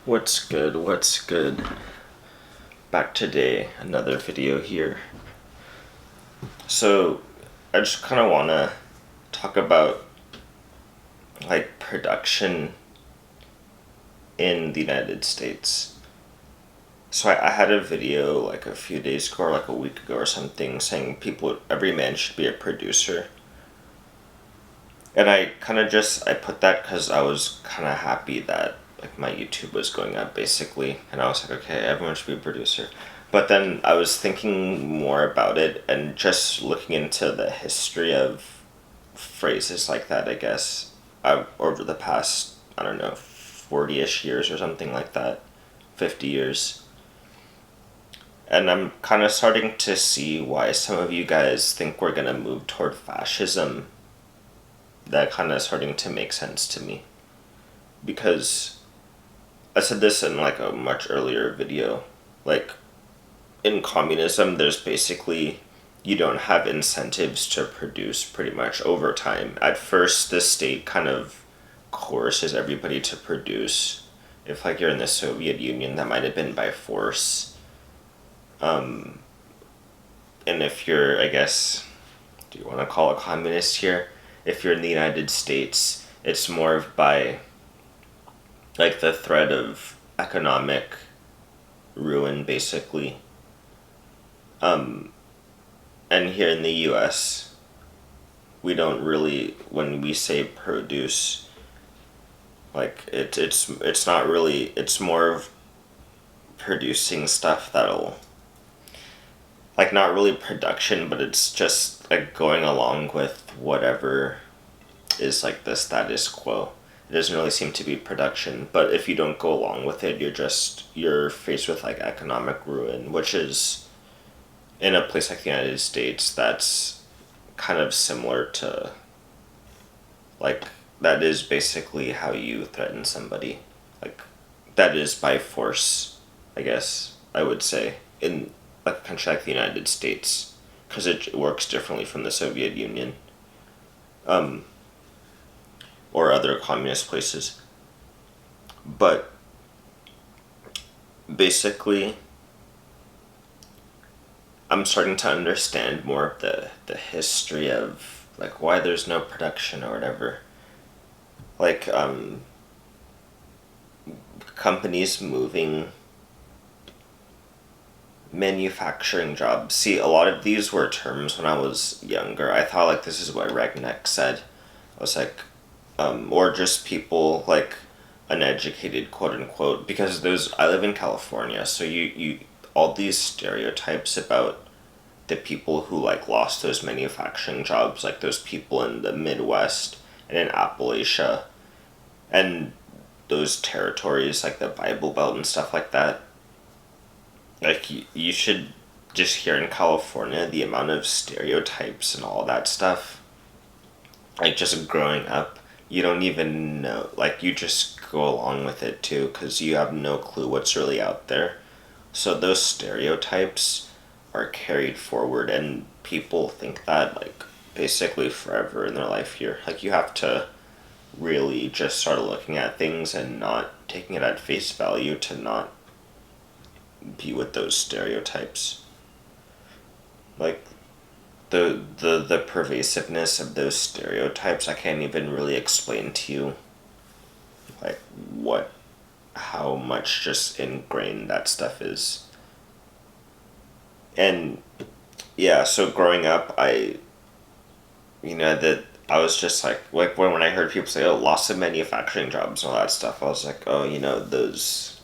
What's good? What's good? Back today, another video here. So, I just kind of want to talk about production in the United States. So I had a video like a few days ago or like a week ago or something saying every man should be a producer. And I put that because I was kind of happy that like my YouTube was going up basically. And I was like, okay, everyone should be a producer. But then I was thinking more about it and just looking into the history of phrases like that, I guess, over the past, I don't know, 40-ish years or something like that, 50 years. And I'm kind of starting to see why some of you guys think we're going to move toward fascism. That kind of starting to make sense to me. Because I said this in like a much earlier video. Like, in communism, there's basically, you don't have incentives to produce pretty much over time. At first, the state kind of coerces everybody to produce. If like you're in the Soviet Union, that might have been by force. And if you're, I guess, do you want to call it communist here? If you're in the United States, it's more of by like the threat of economic ruin, basically. And here in the US, we don't really, when we say produce, like it's not really, it's more of producing stuff that'll, like, not really production, but it's just like going along with whatever is like the status quo. It doesn't really seem to be production, but if you don't go along with it, you're faced with like economic ruin, which is, in a place like the United States, that's kind of similar to, like, that is basically how you threaten somebody. Like, that is by force, I guess, I would say, in like a country like the United States, because it works differently from the Soviet Union, or other communist places. But basically, I'm starting to understand more of the history of like why there's no production or whatever. Like, companies moving manufacturing jobs. See, a lot of these were terms when I was younger. I thought like this is what redneck said. I was like, or just people like uneducated, quote unquote, because I live in California, so you all these stereotypes about the people who like lost those manufacturing jobs, like those people in the Midwest and in Appalachia and those territories like the Bible Belt and stuff like that. Like, you should just hear in California the amount of stereotypes and all that stuff. Like, just growing up, you don't even know. Like, you just go along with it too, because you have no clue what's really out there. So those stereotypes are carried forward, and people think that, like, basically forever in their life here. Like, you have to really just start looking at things and not taking it at face value to not be with those stereotypes. Like, the pervasiveness of those stereotypes, I can't even really explain to you like how much just ingrained that stuff is. And yeah, so growing up, that I was just like when I heard people say, oh, loss of manufacturing jobs and all that stuff, I was like, oh, those,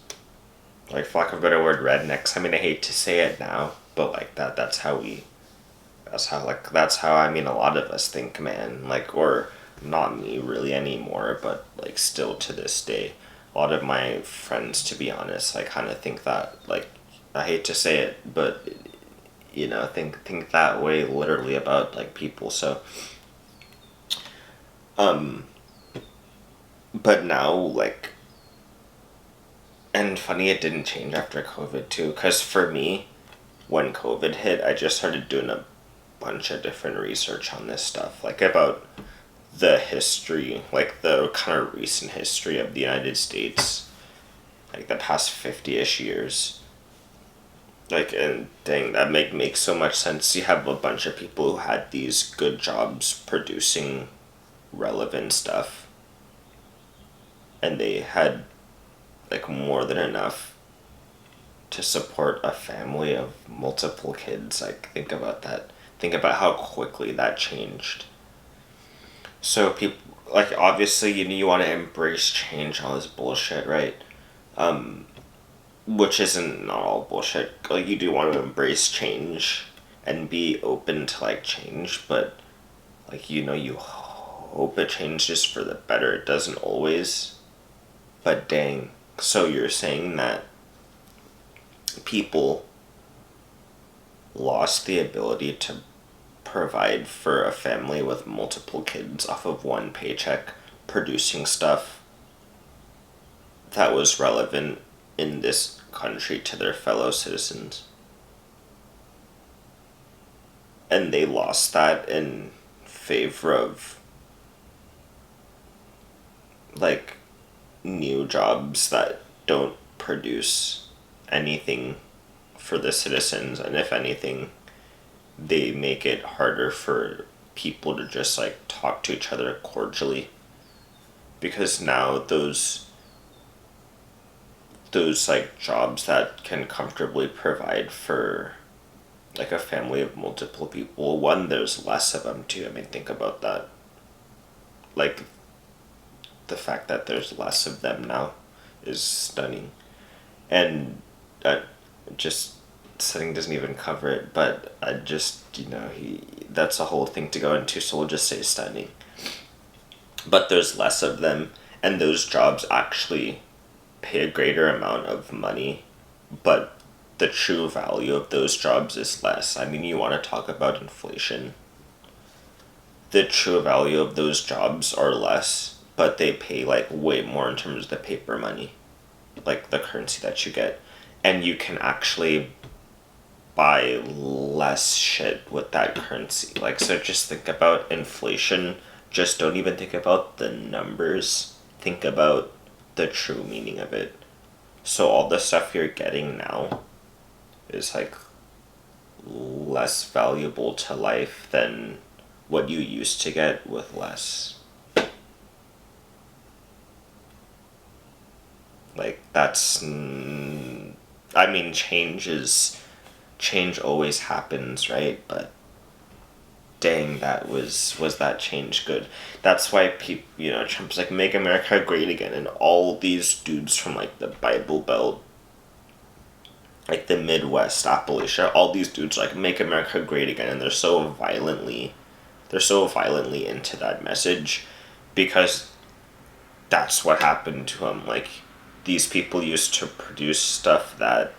like, for lack of a better word, rednecks. I mean, I hate to say it now, but like that's how I mean a lot of us think, man. Like, or not me really anymore, but like still to this day, a lot of my friends, to be honest, I kind of think that, like, I hate to say it, but think that way literally about like people. So but now, like, and funny, it didn't change after COVID too, because for me, when COVID hit, I just started doing a bunch of different research on this stuff, like about the history, like the kind of recent history of the United States. like the past 50-ish years. Like, and dang, that makes so much sense. You have a bunch of people who had these good jobs producing relevant stuff, and they had like more than enough to support a family of multiple kids. Like, think about that. Think about how quickly that changed. So people, like, obviously you want to embrace change, all this bullshit, right? Which isn't not all bullshit. Like, you do want to embrace change and be open to like change, but like, you hope it changes for the better. It doesn't always. But dang. So you're saying that people lost the ability to provide for a family with multiple kids off of one paycheck, producing stuff that was relevant in this country to their fellow citizens. And they lost that in favor of like new jobs that don't produce anything for the citizens, and if anything, they make it harder for people to just like talk to each other cordially, because now those like jobs that can comfortably provide for like a family of multiple people, one, there's less of them too. I mean, think about that. Like, the fact that there's less of them now is stunning. And just setting doesn't even cover it, but I just, that's a whole thing to go into, so we'll just say stunning. But there's less of them, and those jobs actually pay a greater amount of money, but the true value of those jobs is less. I mean, you want to talk about inflation. The true value of those jobs are less, but they pay like way more in terms of the paper money, like the currency that you get. And you can actually buy less shit with that currency. Like, so just think about inflation. Just don't even think about the numbers. Think about the true meaning of it. So all the stuff you're getting now is like less valuable to life than what you used to get with less. Like, that's, I mean, change always happens, right? But dang, was that change good? That's why people, Trump's like, make America great again, and all these dudes from like the Bible Belt, like the Midwest, Appalachia, all these dudes like, make America great again, and they're so violently into that message, because that's what happened to them. Like, these people used to produce stuff that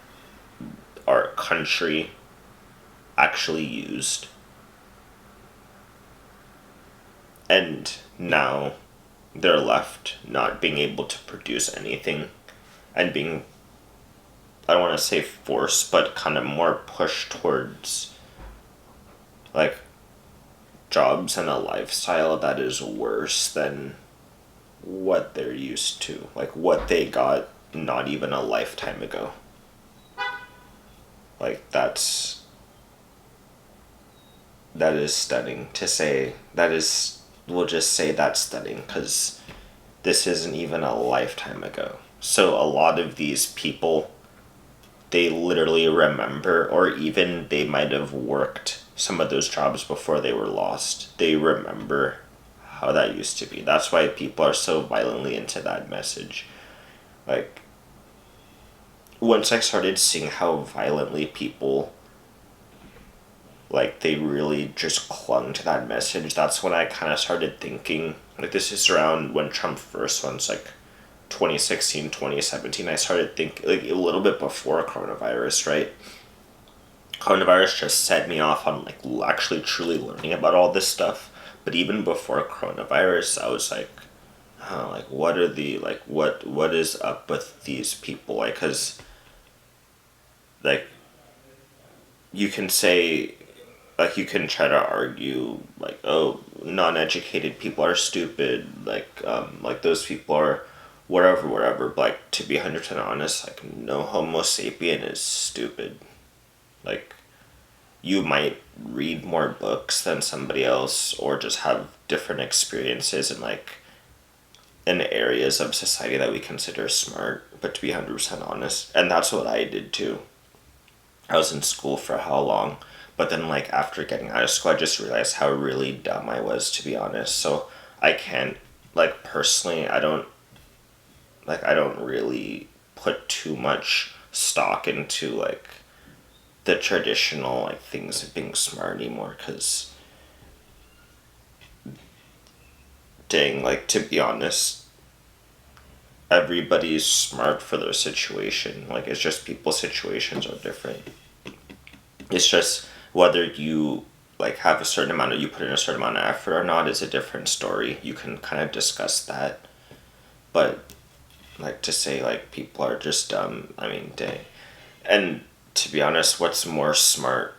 our country actually used, and now they're left not being able to produce anything, and being, I don't want to say forced, but kind of more pushed towards like jobs and a lifestyle that is worse than what they're used to, like what they got not even a lifetime ago. Like, that is stunning to say. We'll just say that's stunning, because this isn't even a lifetime ago. So a lot of these people, they literally remember, or even they might have worked some of those jobs before they were lost. They remember how that used to be. That's why people are so violently into that message. Like, once I started seeing how violently people, like, they really just clung to that message, that's when I kind of started thinking, like, this is around when Trump first won, like 2016, 2017. I started thinking, like, a little bit before coronavirus, right? Coronavirus just set me off on like actually truly learning about all this stuff. But even before coronavirus, I was like, oh, like, what are the, like, what is up with these people? Like, cause like, you can say, like, you can try to argue like, oh, non-educated people are stupid, like those people are whatever, but like, to be 100% honest, like, no homo sapien is stupid. Like, you might read more books than somebody else, or just have different experiences in areas of society that we consider smart, but to be 100% honest, and that's what I did too. I was in school for how long? But then, like, after getting out of school, I just realized how really dumb I was, to be honest. So I can't, like, personally, I don't really put too much stock into, like, the traditional, like, things of being smart anymore, because, dang, like, to be honest, everybody's smart for their situation. Like, it's just people's situations are different. It's just whether you like have a certain amount of you put in a certain amount of effort or not is a different story. You can kind of discuss that, but like to say like people are just dumb. I mean, dang. And to be honest, what's more smart?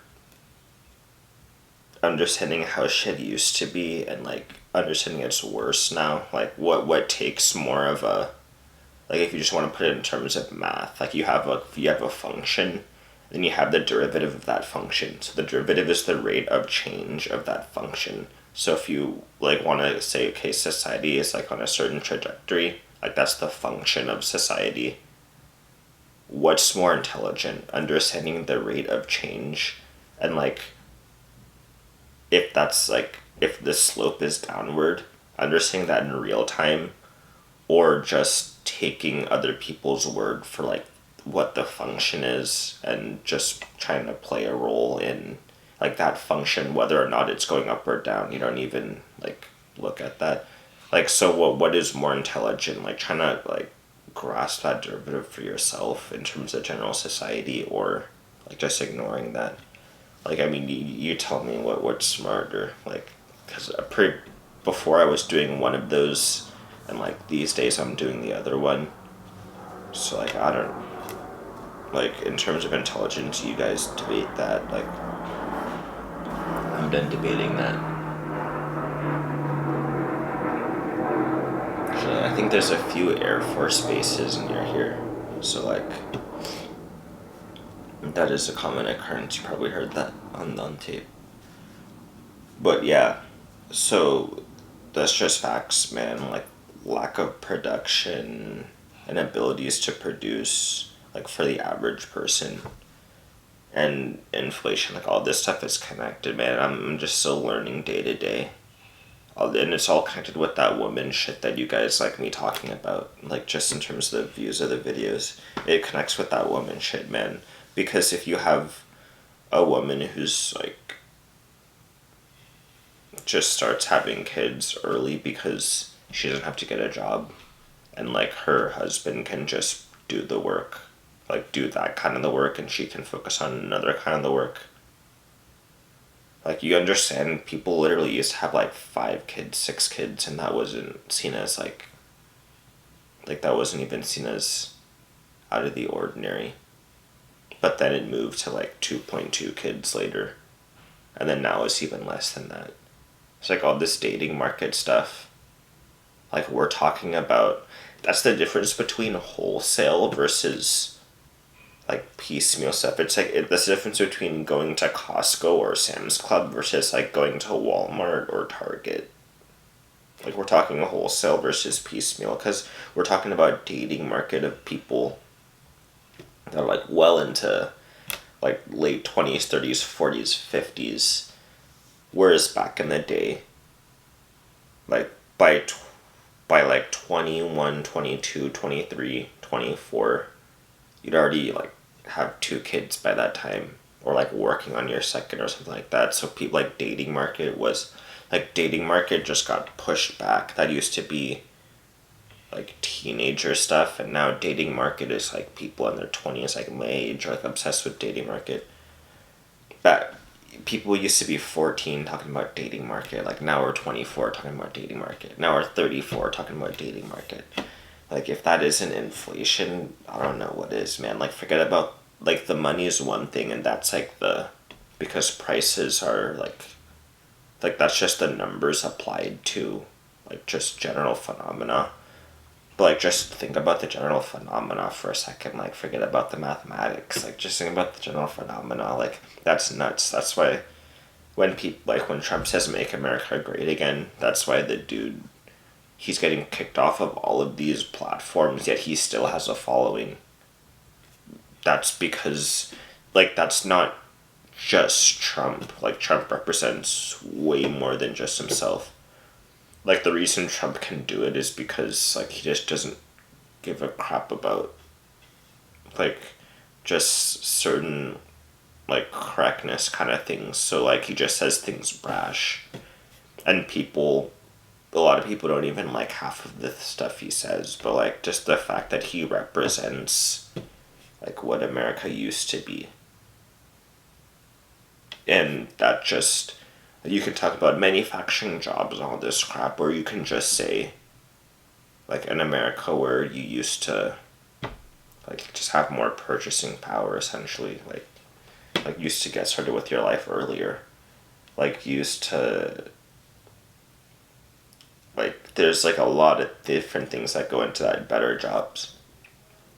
Understanding how shit used to be and like understanding it's worse now. Like what takes more of a like if you just want to put it in terms of math, like you have a function, then you have the derivative of that function. So the derivative is the rate of change of that function. So if you like want to say, okay, society is like on a certain trajectory, like that's the function of society. What's more intelligent? Understanding the rate of change and like if that's like if the slope is downward, understanding that in real time, or just taking other people's word for like what the function is and just trying to play a role in like that function, whether or not it's going up or down. You don't even like look at that. Like, so what is more intelligent, like trying to like grasp that derivative for yourself in terms of general society, or like just ignoring that? Like, I mean, you tell me what's smarter, like, because before I was doing one of those, and like these days I'm doing the other one. So like I don't like in terms of intelligence, you guys debate that. Like I'm done debating that. Actually, I think there's a few Air Force bases near here, so like that is a common occurrence. You probably heard that on tape. But yeah, so that's just facts, man. Like lack of production and abilities to produce, like for the average person, and inflation, like all this stuff is connected, man. I'm just still learning day to day. And it's all connected with that woman shit that you guys like me talking about. Like just in terms of the views of the videos, it connects with that woman shit, man. Because if you have a woman who's like just starts having kids early because she doesn't have to get a job, and like her husband can just do the work, like do that kind of the work, and she can focus on another kind of the work. Like you understand, people literally used to have like 5 kids, 6 kids, and that wasn't seen as like that wasn't even seen as out of the ordinary. But then it moved to like 2.2 kids later, and then now it's even less than that. It's like all this dating market stuff. Like we're talking about, that's the difference between wholesale versus like piecemeal stuff. It's like that's the difference between going to Costco or Sam's Club versus like going to Walmart or Target. Like we're talking wholesale versus piecemeal because we're talking about dating market of people that are like well into like late 20s, 30s, 40s, 50s. Whereas back in the day, like by like 21, 22, 23, 24, you'd already like have 2 kids by that time, or like working on your second or something like that. So people like dating market just got pushed back. That used to be like teenager stuff, and now dating market is like people in their 20s, like my age, are like obsessed with dating market. That people used to be 14 talking about dating market, like now we're 24 talking about dating market, now we're 34 talking about dating market. Like if that isn't inflation, I don't know what is, man. Like forget about, like the money is one thing, and that's like because prices are like that's just the numbers applied to like just general phenomena. But like, just think about the general phenomena for a second. Like, forget about the mathematics. Like, just think about the general phenomena. Like, that's nuts. That's why when people like when Trump says "Make America Great Again," that's why the dude he's getting kicked off of all of these platforms, yet he still has a following. That's because, like, that's not just Trump. Like, Trump represents way more than just himself. Like, the reason Trump can do it is because, like, he just doesn't give a crap about, like, just certain, like, correctness kind of things. So, like, he just says things brash. And a lot of people don't even like half of the stuff he says, but, like, just the fact that he represents, like, what America used to be. And that just, you can talk about manufacturing jobs and all this crap, or you can just say, like, in America where you used to, like, just have more purchasing power, essentially, like used to get started with your life earlier, like, used to, like, there's, like, a lot of different things that go into that, better jobs,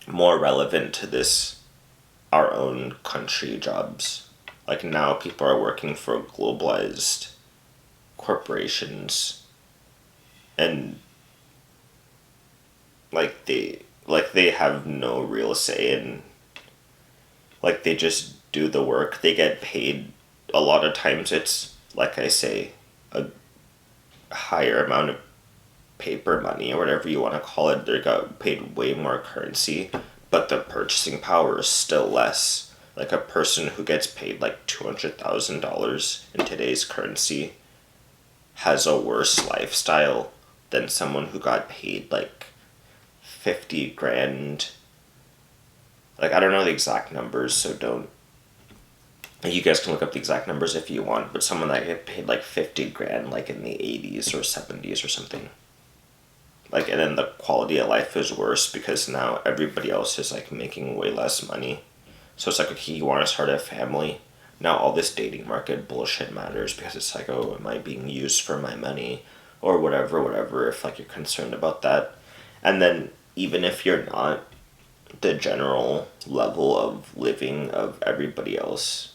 more relevant to this, our own country jobs. Like, now people are working for globalized corporations, and like they have no real say in, like, they just do the work, they get paid. A lot of times it's, like I say, a higher amount of paper money or whatever you want to call it. They got paid way more currency, but the purchasing power is still less. Like, a person who gets paid like $200,000 in today's currency has a worse lifestyle than someone who got paid like 50 grand. Like, I don't know the exact numbers, so don't. You guys can look up the exact numbers if you want, but someone that get paid like 50 grand, like in the 80s or 70s or something. Like, and then the quality of life is worse because now everybody else is, like, making way less money. So it's like, okay, you want to start a family. Now all this dating market bullshit matters because it's like, oh, am I being used for my money? Or whatever, if, like, you're concerned about that. And then, even if you're not, the general level of living of everybody else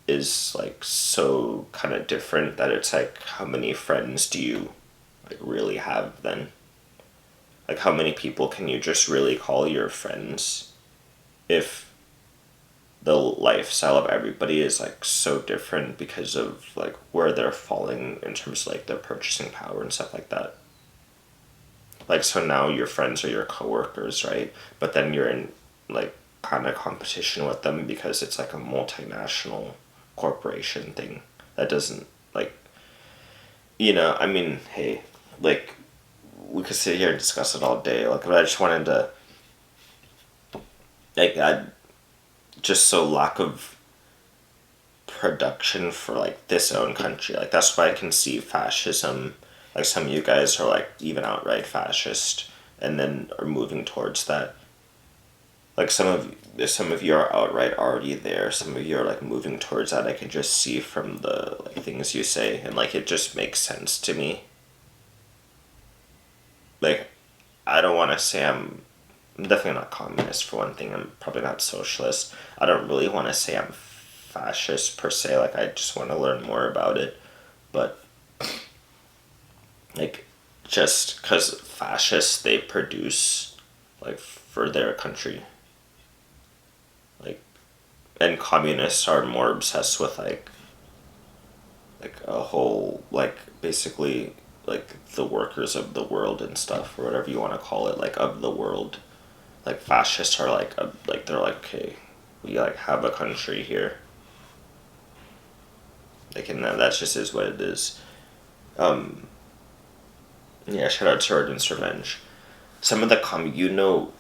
is, like, so kind of different that it's like, how many friends do you, like, really have then? Like, how many people can you just really call your friends if the lifestyle of everybody is, like, so different because of, like, where they're falling in terms of, like, their purchasing power and stuff like that. Like, so now your friends are your coworkers, right? But then you're in, like, kind of competition with them because it's, like, a multinational corporation thing that doesn't, like, I mean, hey, like, we could sit here and discuss it all day, like, but I just wanted to, like, I just, so lack of production for, like, this own country. Like, that's why I can see fascism. Like, some of you guys are, like, even outright fascist and then are moving towards that. Like, some of you are outright already there. Some of you are, like, moving towards that. I can just see from the, like, things you say, and, like, it just makes sense to me. Like, I don't want to say I'm definitely not communist, for one thing. I'm probably not socialist. I don't really want to say I'm fascist per se. Like, I just want to learn more about it. But, like, just because fascists, they produce, like, for their country. Like, and communists are more obsessed with, like a whole, like, basically, like, the workers of the world and stuff, or whatever you want to call it, like, of the world. Like, fascists are like, like, they're like, okay, we, like, have a country here. Like, and that just is what it is. Yeah, shout out to Ordinance Revenge. Some of the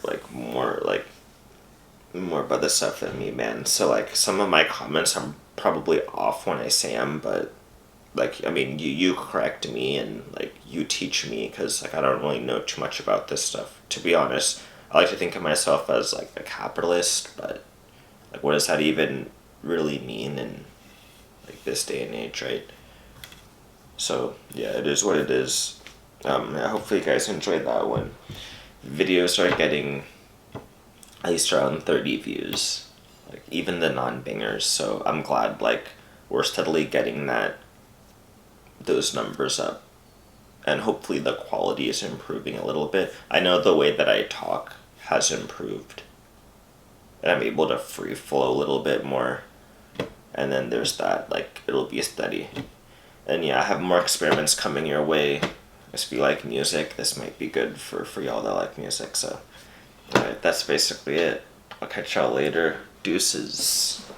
like, more about this stuff than me, man. So, like, some of my comments, I'm probably off when I say them, but, like, I mean, you correct me and, like, you teach me, because, like, I don't really know too much about this stuff, to be honest. I like to think of myself as, like, a capitalist, but, like, what does that even really mean in, like, this day and age, right? So, yeah, it is what it is. Yeah, hopefully you guys enjoyed that one. videos are getting at least around 30 views, like even the non-bangers. So I'm glad like we're steadily getting those numbers up, and hopefully the quality is improving a little bit. I know the way that I talk has improved, and I'm able to free flow a little bit more. And then there's that, like, it'll be steady. And yeah, I have more experiments coming your way. If you like music, this might be good for y'all that like music. So, alright, that's basically it. I'll catch y'all later. Deuces.